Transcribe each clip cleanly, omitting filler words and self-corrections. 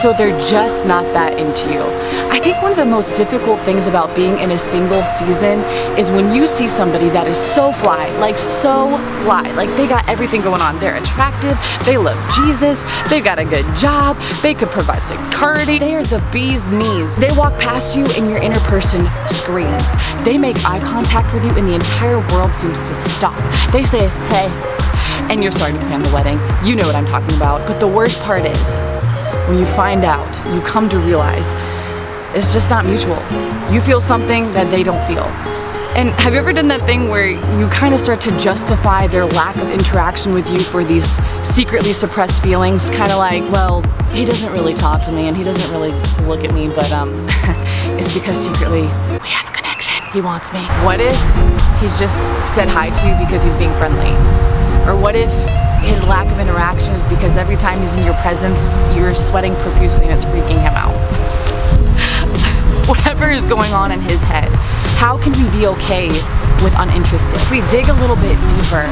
so they're just not that into you. I think one of the most difficult things about being in a single season is when you see somebody that is so fly, like they got everything going on. They're attractive, they love Jesus, they've got a good job, they could provide security, they are the bee's knees. They walk past you and your inner person screams. They make eye contact with you and the entire world seems to stop. They say, hey, and you're starting to plan the wedding. You know what I'm talking about. But the worst part is, when you find out, you come to realize it's just not mutual. You feel something that they don't feel. And have you ever done that thing where you kind of start to justify their lack of interaction with you for these secretly suppressed feelings? Kind of like, well, he doesn't really talk to me and he doesn't really look at me, but it's because secretly we have a connection. He wants me. What if he's just said hi to you because he's being friendly? Or what if his lack of interaction is because every time he's in your presence, you're sweating profusely and it's freaking him out? Whatever is going on in his head, how can we be okay with uninterested? If we dig a little bit deeper,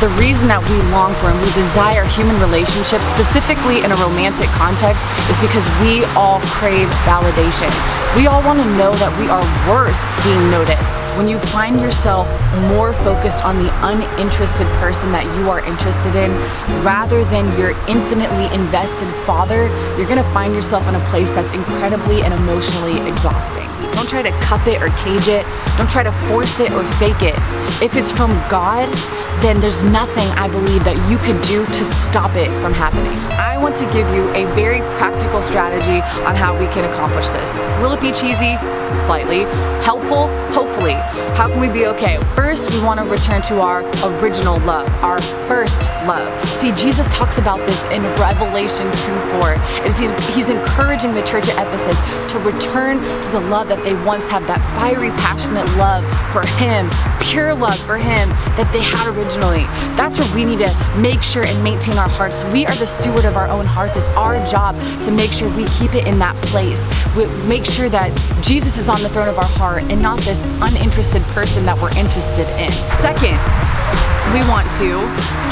the reason that we long for and we desire human relationships, specifically in a romantic context, is because we all crave validation. We all want to know that we are worth being noticed. When you find yourself more focused on the uninterested person that you are interested in, rather than your infinitely invested Father, you're gonna find yourself in a place that's incredibly and emotionally exhausting. Don't try to cup it or cage it. Don't try to force it or fake it. If it's from God, then there's nothing I believe that you could do to stop it from happening. I want to give you a very practical strategy on how we can accomplish this. Will it be cheesy? Slightly. Helpful? Hopefully. How can we be okay? First, we want to return to our original love, our first love. See, Jesus talks about this in Revelation 2:4. He's encouraging the church at Ephesus to return to the love that they once had, that fiery, passionate love for Him, pure love for Him that they had originally. That's where we need to make sure and maintain our hearts. We are the steward of our own hearts. It's our job to make sure we keep it in that place. We make sure that Jesus is on the throne of our heart and not this uninterested person that we're interested in. Second, we want to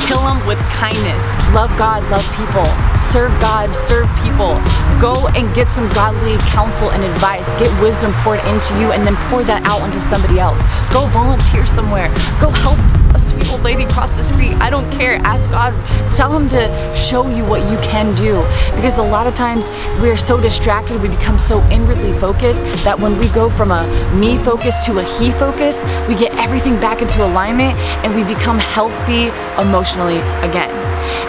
kill them with kindness. Love God, love people. Serve God, serve people. Go and get some godly counsel and advice. Get wisdom poured into you and then pour that out onto somebody else. Go volunteer somewhere. Go help a sweet old lady cross the street. I don't care. Ask God. Tell Him to show you what you can do. Because a lot of times we are so distracted, we become so inwardly focused that when we go from a me focus to a He focus, we get everything back into alignment and we become healthy emotionally again.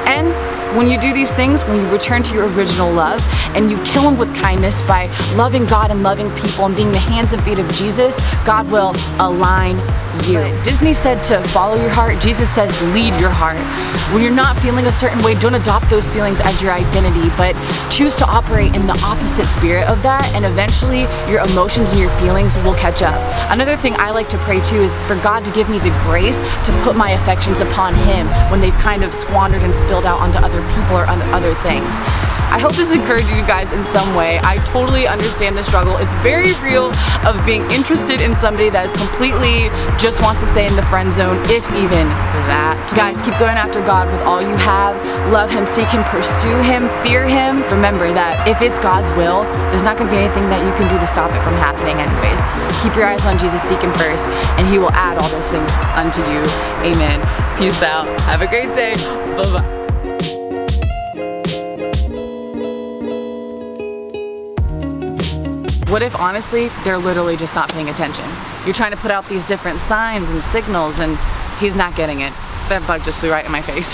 And when you do these things, when you return to your original love and you kill them with kindness by loving God and loving people and being the hands and feet of Jesus, God will align you. Disney said to follow your heart. Jesus says lead your heart. When you're not feeling a certain way, don't adopt those feelings as your identity, but choose to operate in the opposite spirit of that, and eventually your emotions and your feelings will catch up. Another thing I like to pray too is for God to give me the grace to put my affections upon Him when they've kind of squandered and spilled out onto other people or other things. I hope this encouraged you guys in some way. I totally understand the struggle. It's very real of being interested in somebody that is completely just wants to stay in the friend zone, if even that. Guys, keep going after God with all you have. Love Him, seek Him, pursue Him, fear Him. Remember that if it's God's will, there's not going to be anything that you can do to stop it from happening anyways. Keep your eyes on Jesus, seek Him first, and He will add all those things unto you. Amen. Peace out. Have a great day. Bye-bye. What if honestly, they're literally just not paying attention? You're trying to put out these different signs and signals and he's not getting it. That bug just flew right in my face.